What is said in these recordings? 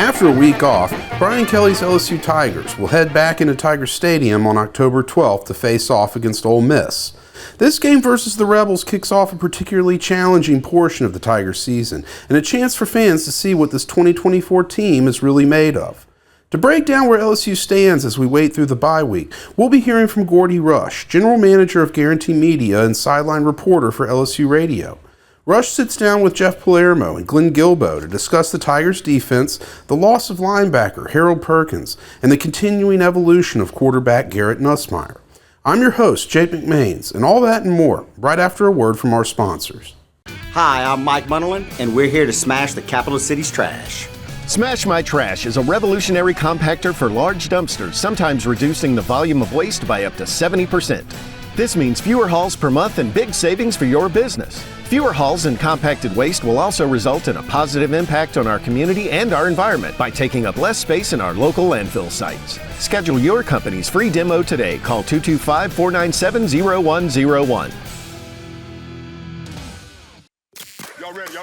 After a week off, Brian Kelly's LSU Tigers will head back into Tiger Stadium on October 12th to face off against Ole Miss. This game versus the Rebels kicks off a particularly challenging portion of the Tigers season and a chance for fans to see what this 2024 team is really made of. To break down where LSU stands as we wait through the bye week, we'll be hearing from Gordy Rush, General Manager of Guaranty Media and sideline reporter for LSU Radio. Rush sits down with Jeff Palermo and Glenn Guilbeau to discuss the Tigers' defense, the loss of linebacker Harold Perkins, and the continuing evolution of quarterback Garrett Nussmeier. I'm your host, Jake McMains, and all that and more, right after a word from our sponsors. Hi, I'm Mike Munderland, and we're here to smash the capital city's trash. Smash My Trash is a revolutionary compactor for large dumpsters, sometimes reducing the volume of waste by up to 70%. This means fewer hauls per month and big savings for your business. Fewer hauls and compacted waste will also result in a positive impact on our community and our environment by taking up less space in our local landfill sites. Schedule your company's free demo today. Call 225-497-0101. Y'all ready? Yeah.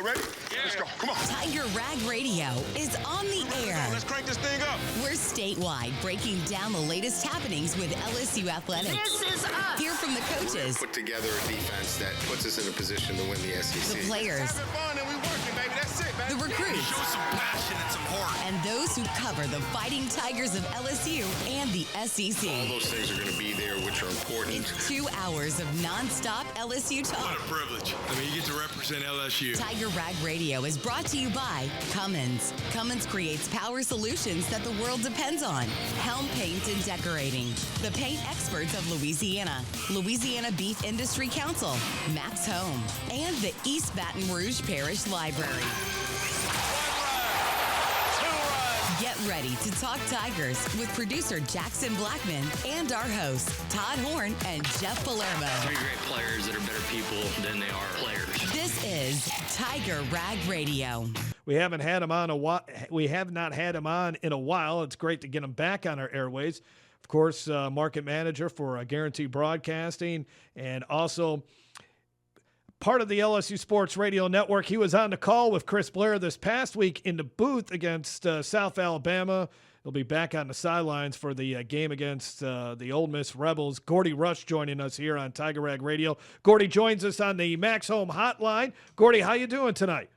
Let's go. Come on. Tiger Rag Radio is on the air. Let's crank this thing up. We're statewide, breaking down the latest happenings with LSU athletics. This is us. Hear from the coaches. Put together a defense that puts us in a position to win the SEC. The players. Having fun and we working, baby. That's it, baby. The recruits. Show some passion and some heart. And those who cover the Fighting Tigers of LSU and the SEC. All those things are going to be there, which are important. It's 2 hours of nonstop LSU talk. What a privilege. I mean, you get to represent LSU. Tiger Rag Radio is brought to you by Cummins. Cummins creates power solutions that the world depends on. Helm Paint and Decorating. The paint experts of Louisiana. Louisiana Beef Industry Council. Max Home. And the East Baton Rouge Parish Library. Get ready to talk Tigers with producer Jackson Blackman and our hosts, Todd Horn and Jeff Palermo. Three great players that are better people than they are players. This is Tiger Rag Radio. We haven't had him on We have not had him on in a while. It's great to get him back on our airways. Of course, market manager for Guaranty Broadcasting and also part of the LSU Sports Radio Network. He was on the call with Chris Blair this past week in the booth against South Alabama. He'll be back on the sidelines for the game against the Ole Miss Rebels. Gordy Rush joining us here on Tiger Rag Radio. Gordy joins us on the Max Home Hotline. Gordy, how you doing tonight?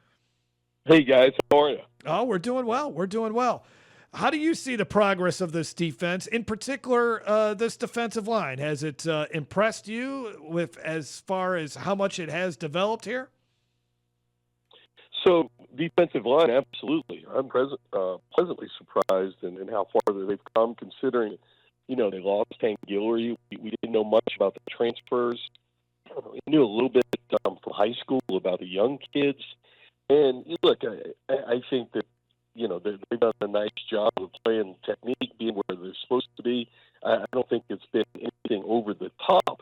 Hey, guys. How are you? Oh, we're doing well. How do you see the progress of this defense, in particular this defensive line? Has it impressed you with as far as how much it has developed here? So, defensive line, absolutely. I'm pleasantly surprised in how far they've come, considering, they lost Hank Guillory. We didn't know much about the transfers. We knew a little bit from high school about the young kids. And, look, I think that, they've done a nice job of playing technique, being where they're supposed to be. I don't think it's been anything over the top.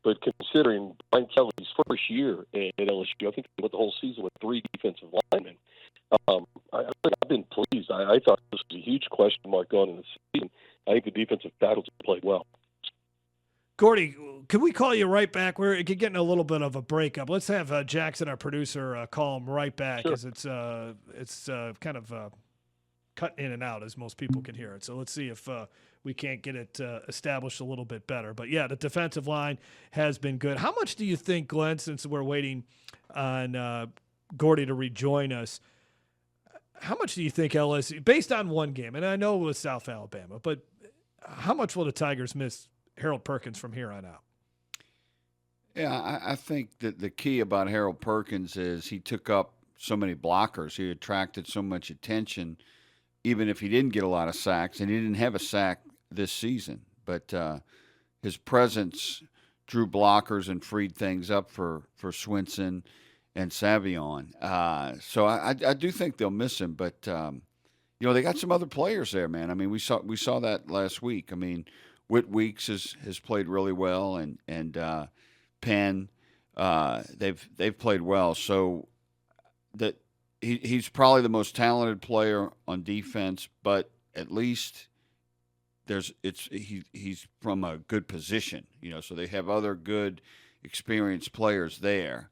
But considering Brian Kelly's first year at LSU, I think they went the whole season with 3 defensive linemen. I've been pleased. I thought this was a huge question mark going into the season. I think the defensive battles played well. Gordy, could we call you right back? We're getting a little bit of a breakup. Let's have Jackson, our producer, call him right back because it's kind of cut in and out as most people can hear it. So let's see if we can't get it established a little bit better. But, yeah, the defensive line has been good. How much do you think, Glenn, since we're waiting on Gordy to rejoin us, how much do you think LSU, based on one game, and I know it was South Alabama, but how much will the Tigers miss Harold Perkins from here on out? Yeah, I think that the key about Harold Perkins is he took up so many blockers. He attracted so much attention, even if he didn't get a lot of sacks, and he didn't have a sack this season. But his presence drew blockers and freed things up for Swinson and Savion. So I do think they'll miss him. But, they got some other players there, man. I mean, we saw that last week. I mean, Whit Weeks has played really well, and Penn, they've played well. So that he's probably the most talented player on defense, but at least he's from a good position, so they have other good experienced players there.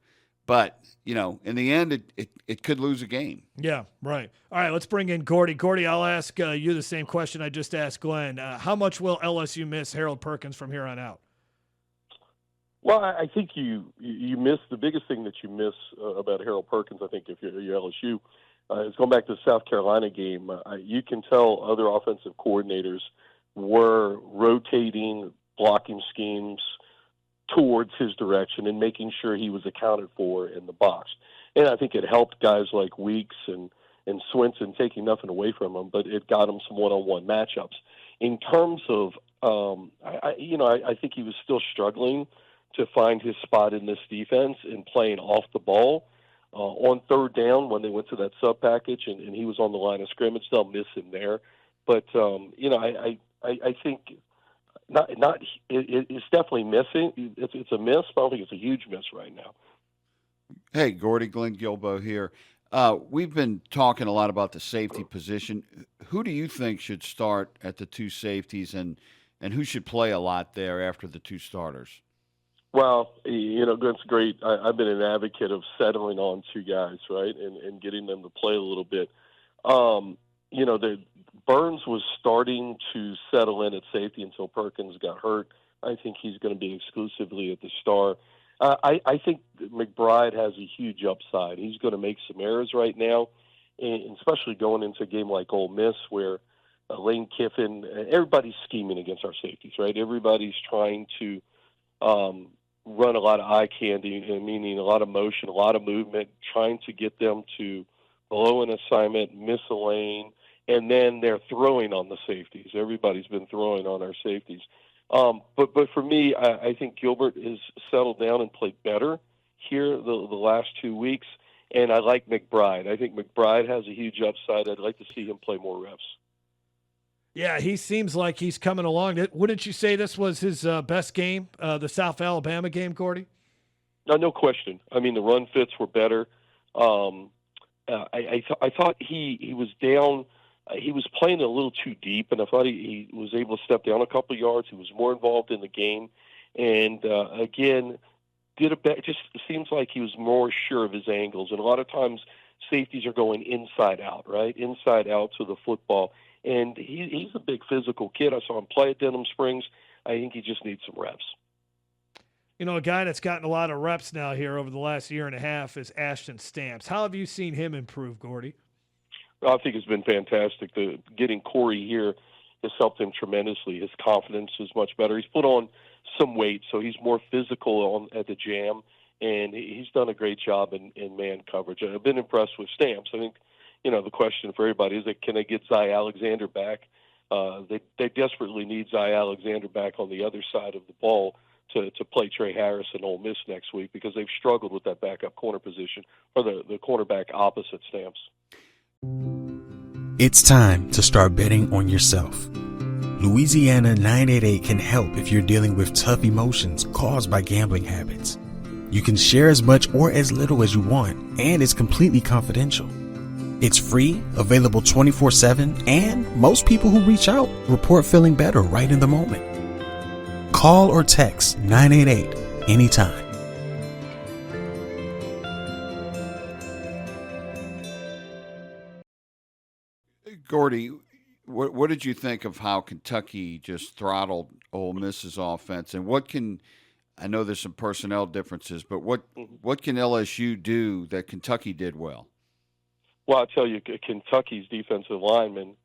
But, in the end, it could lose a game. Yeah, right. All right, let's bring in Gordy. Gordy, I'll ask you the same question I just asked Glenn. How much will LSU miss Harold Perkins from here on out? Well, I think you miss the biggest thing that you miss about Harold Perkins. I think if you're LSU, is going back to the South Carolina game. You can tell other offensive coordinators were rotating blocking schemes towards his direction and making sure he was accounted for in the box. And I think it helped guys like Weeks and Swinson taking nothing away from him, but it got him some one-on-one matchups. In terms of, I think he was still struggling to find his spot in this defense and playing off the ball. On third down, when they went to that sub package and he was on the line of scrimmage, they'll miss him there. But I think it's definitely missing. It's a miss, but I don't think it's a huge miss right now. Hey, Gordy, Glenn Guilbeau here. We've been talking a lot about the safety position. Who do you think should start at the two safeties, and who should play a lot there after the two starters? Well, it's great. I've been an advocate of settling on two guys, right, and getting them to play a little bit. Burns was starting to settle in at safety until Perkins got hurt. I think he's going to be exclusively at the star. I think McBride has a huge upside. He's going to make some errors right now, and especially going into a game like Ole Miss where Lane Kiffin, everybody's scheming against our safeties, right? Everybody's trying to run a lot of eye candy, meaning a lot of motion, a lot of movement, trying to get them to blow an assignment, miss a lane, and then they're throwing on the safeties. Everybody's been throwing on our safeties. But for me, I think Gilbert has settled down and played better here the last 2 weeks, and I like McBride. I think McBride has a huge upside. I'd like to see him play more reps. Yeah, he seems like he's coming along. Wouldn't you say this was his best game, the South Alabama game, Gordy? No question. I mean, the run fits were better. I thought he was down. He was playing a little too deep, and I thought he was able to step down a couple of yards. He was more involved in the game, and again, it just seems like he was more sure of his angles. And a lot of times, safeties are going inside out, right? Inside out to the football. And he's a big physical kid. I saw him play at Denham Springs. I think he just needs some reps. A guy that's gotten a lot of reps now here over the last year and a half is Ashton Stamps. How have you seen him improve, Gordy? I think it's been fantastic. Getting Corey here has helped him tremendously. His confidence is much better. He's put on some weight, so he's more physical at the jam, and he's done a great job in man coverage. I've been impressed with Stamps. I think, the question for everybody is can they get Zy Alexander back? They desperately need Zy Alexander back on the other side of the ball to play Trey Harris and Ole Miss next week, because they've struggled with that backup corner position, or the cornerback opposite Stamps. It's time to start betting on yourself. Louisiana 988 can help if you're dealing with tough emotions caused by gambling habits. You can share as much or as little as you want, and it's completely confidential. It's free, available 24/7, and most people who reach out report feeling better right in the moment. Call or text 988 anytime. Gordy, what did you think of how Kentucky just throttled Ole Miss's offense? And I know there's some personnel differences, but what can LSU do that Kentucky did well? Well, I'll tell you, Kentucky's defensive linemen,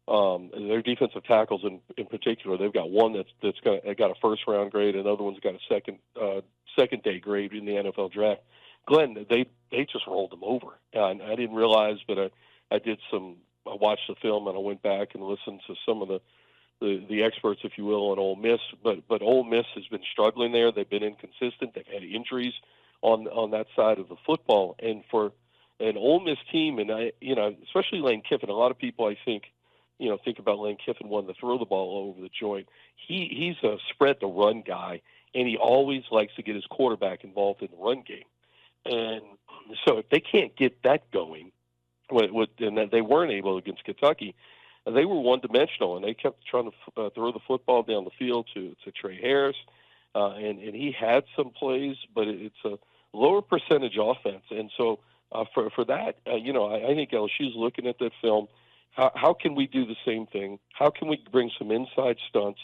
their defensive tackles in particular, they've got one that's got a first-round grade, another one's got a second-day grade in the NFL draft. Glenn, they just rolled them over. And I didn't realize, but I watched the film and I went back and listened to some of the experts, if you will, on Ole Miss. But Ole Miss has been struggling there. They've been inconsistent. They've had injuries on that side of the football. And for an Ole Miss team, and especially Lane Kiffin, a lot of people I think about Lane Kiffin wanting to throw the ball over the joint. He's a spread the run guy, and he always likes to get his quarterback involved in the run game. And so if they can't get that going, and they weren't able against Kentucky, they were one-dimensional, and they kept trying to throw the football down the field to Trey Harris, and he had some plays, but it's a lower percentage offense. And so for that, I think LSU's looking at that film. How can we do the same thing? How can we bring some inside stunts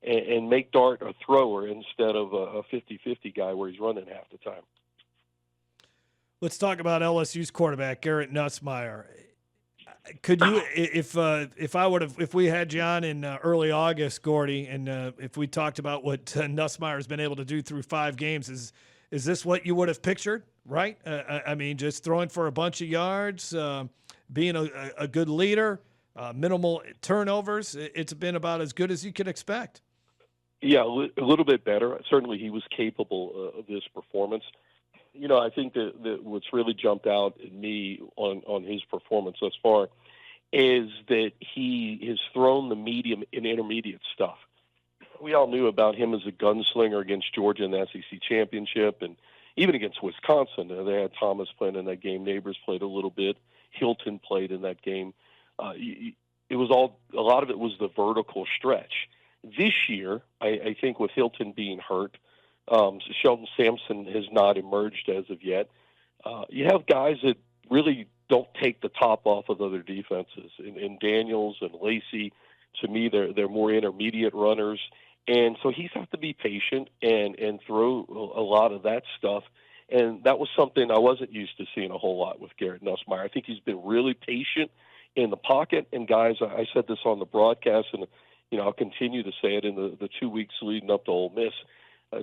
and make Dart a thrower instead of a 50-50 guy where he's running half the time? Let's talk about LSU's quarterback, Garrett Nussmeier. Could you, if we had you on in early August, Gordy, and if we talked about what Nussmeier's been able to do through 5 games, is this what you would have pictured? Right? I mean, just throwing for a bunch of yards, being a good leader, minimal turnovers. It's been about as good as you can expect. Yeah, a little bit better. Certainly, he was capable of this performance. I think that what's really jumped out at me on his performance thus far is that he has thrown the medium and intermediate stuff. We all knew about him as a gunslinger against Georgia in the SEC championship, and even against Wisconsin. They had Thomas playing in that game. Neighbors played a little bit. Hilton played in that game. It was a lot of it was the vertical stretch. This year, I think with Hilton being hurt, Sheldon Sampson has not emerged as of yet. You have guys that really don't take the top off of other defenses. In Daniels and Lacey, to me, they're more intermediate runners. And so he's have to be patient and throw a lot of that stuff. And that was something I wasn't used to seeing a whole lot with Garrett Nussmeier. I think he's been really patient in the pocket. And, guys, I said this on the broadcast, and, I'll continue to say it in the 2 weeks leading up to Ole Miss.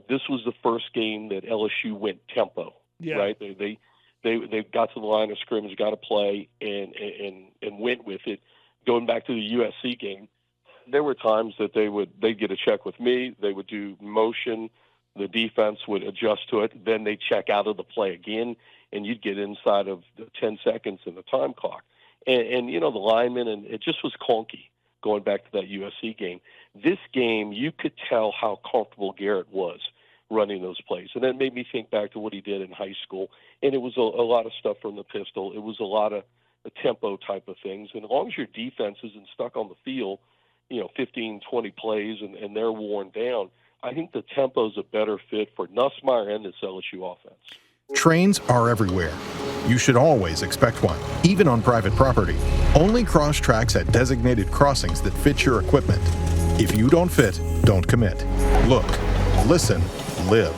This was the first game that LSU went tempo, right? They got to the line of scrimmage, got to play, and went with it. Going back to the USC game, there were times that they'd get a check with me. They would do motion. The defense would adjust to it. Then they'd check out of the play again, and you'd get inside of the 10 seconds in the time clock. And the linemen, and it just was clunky going back to that USC game. This game, you could tell how comfortable Garrett was running those plays. And that made me think back to what he did in high school. And it was a lot of stuff from the pistol. It was a lot of the tempo type of things. And as long as your defense isn't stuck on the field, 15, 20 plays and they're worn down, I think the tempo is a better fit for Nussmeier and this LSU offense. Trains are everywhere. You should always expect one, even on private property. Only cross tracks at designated crossings that fit your equipment. If you don't fit, don't commit. Look, listen, live.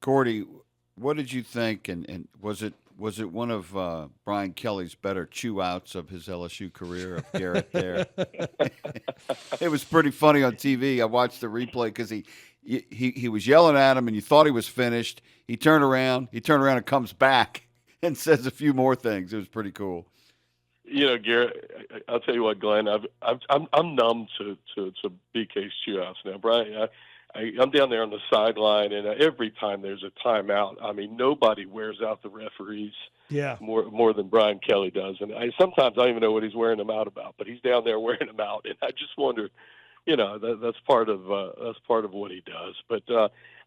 Gordy, what did you think? And was it one of Brian Kelly's better chew-outs of his LSU career of Garrett there? It was pretty funny on TV. I watched the replay because he was yelling at him, and you thought he was finished. He turned around and comes back and says a few more things. It was pretty cool. Garrett, I'll tell you what, Glenn, I'm numb to BK's chew-outs now. Brian, I'm down there on the sideline, and every time there's a timeout, I mean, nobody wears out the referees more than Brian Kelly does. And sometimes I don't even know what he's wearing them out about, but he's down there wearing them out, and I just wonder, that's part of what he does. But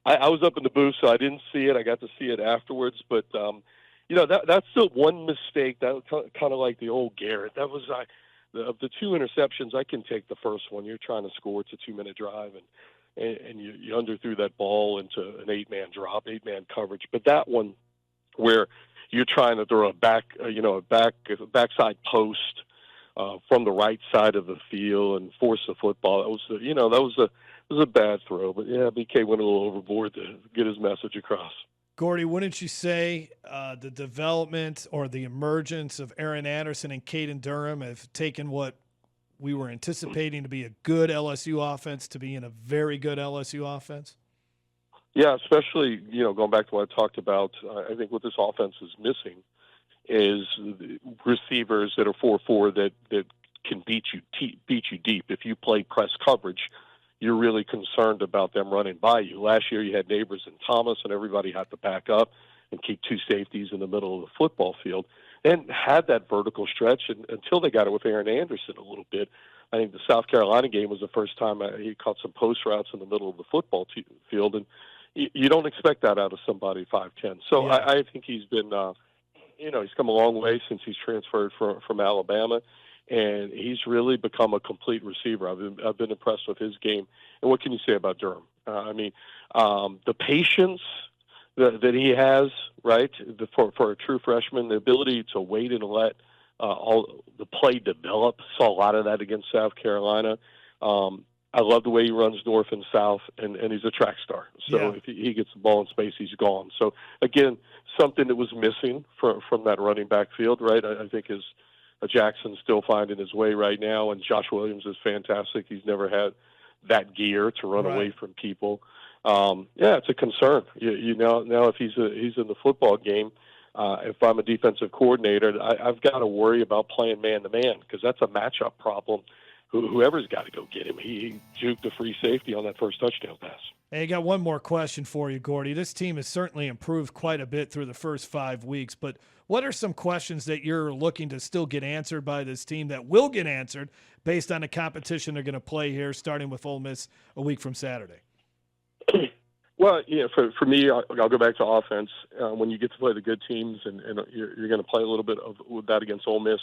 I was up in the booth, so I didn't see it. I got to see it afterwards, but that's the one mistake that was kind of like the old Garrett. That was of the 2 interceptions. I can take the first one. You're trying to score. It's a 2-minute drive, and you underthrew that ball into an 8-man drop, 8-man coverage. But that one, where you're trying to throw a backside post from the right side of the field and force the football, that was a bad throw. But yeah, BK went a little overboard to get his message across. Gordy, wouldn't you say the development or the emergence of Aaron Anderson and Caden Durham have taken what we were anticipating to be a good LSU offense to be in a very good LSU offense? Yeah, especially, going back to what I talked about, I think what this offense is missing is receivers that are 4-4 that can beat you deep. If you play press coverage, you're really concerned about them running by you. Last year you had Neighbors and Thomas, and everybody had to back up and keep 2 safeties in the middle of the football field, and had that vertical stretch until they got it with Aaron Anderson a little bit. I think the South Carolina game was the first time he caught some post routes in the middle of the football field, and you don't expect that out of somebody 5'10". So yeah. I think he's been, he's come a long way since he's transferred from Alabama, and he's really become a complete receiver. I've been impressed with his game. And what can you say about Durham? the patience that he has, right, for a true freshman, the ability to wait and let all the play develop. Saw a lot of that against South Carolina. I love the way he runs north and south, and he's a track star. So if he gets the ball in space, he's gone. So, again, something that was missing from that running back field, right? I think is Jackson's still finding his way right now, and Josh Williams is fantastic. He's never had that gear to run away from people. It's a concern. You know, now if he's in the football game, if I'm a defensive coordinator, I've got to worry about playing man-to-man because that's a matchup problem. Whoever's got to go get him. He juked the free safety on that first touchdown pass. Hey, I got one more question for you, Gordy. This team has certainly improved quite a bit through the first 5 weeks, but what are some questions that you're looking to still get answered by this team that will get answered based on the competition they're going to play here, starting with Ole Miss a week from Saturday? Well, for me, I'll go back to offense. When you get to play the good teams, and you're going to play a little bit of that against Ole Miss,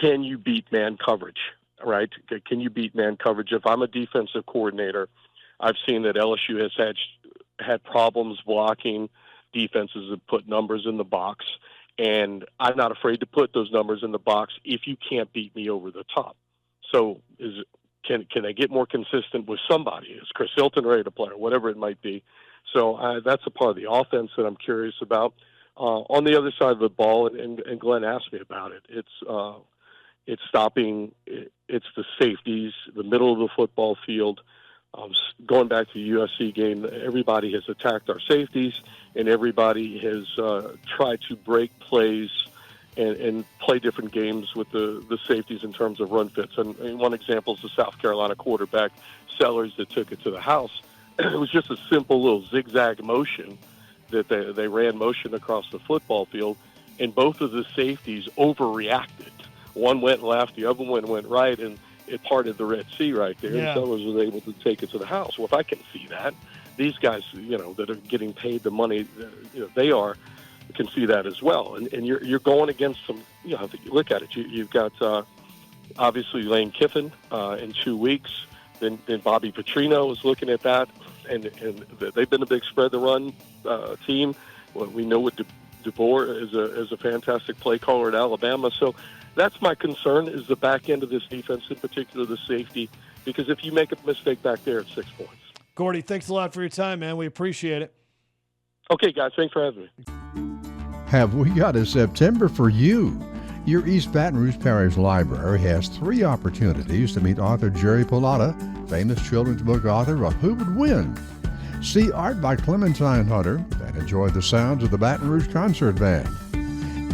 can you beat man coverage? Right? Can you beat man coverage? If I'm a defensive coordinator, I've seen that LSU has had problems blocking defenses that put numbers in the box, and I'm not afraid to put those numbers in the box if you can't beat me over the top. So can they get more consistent with somebody? Is Chris Hilton ready to play, or whatever it might be? So that's a part of the offense that I'm curious about. On the other side of the ball, and Glenn asked me about it, it's stopping. It's the safeties, the middle of the football field. Going back to the USC game, everybody has attacked our safeties, and everybody has tried to break plays and play different games with the safeties in terms of run fits. And one example is the South Carolina quarterback, Sellers, that took it to the house. It was just a simple little zigzag motion that they ran motion across the football field, and both of the safeties overreacted. One went left, the other one went right, and it parted the Red Sea right there. And Sellers was able to take it to the house. Well, if I can see that, these guys, that are getting paid the money, they can see that as well. And you're going against some, if you look at it, you've got obviously Lane Kiffin in 2 weeks. Then Bobby Petrino is looking at that, and they've been a big spread the run team. Well, we know what DeBoer is a fantastic play caller at Alabama. So that's my concern, is the back end of this defense, in particular the safety, because if you make a mistake back there, it's 6 points. Gordy, thanks a lot for your time, man. We appreciate it. Okay, guys, thanks for having me. Have we got a September for you? Your East Baton Rouge Parish Library has 3 opportunities to meet author Jerry Pallotta, famous children's book author of Who Would Win? See art by Clementine Hunter and enjoy the sounds of the Baton Rouge Concert Band.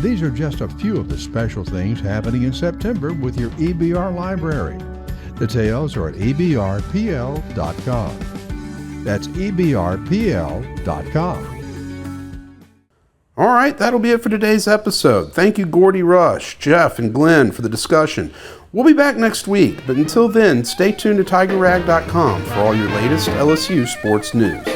These are just a few of the special things happening in September with your EBR library. Details are at ebrpl.com. That's ebrpl.com. All right, that'll be it for today's episode. Thank you, Gordy Rush, Jeff, and Glenn for the discussion. We'll be back next week, but until then, stay tuned to TigerRag.com for all your latest LSU sports news.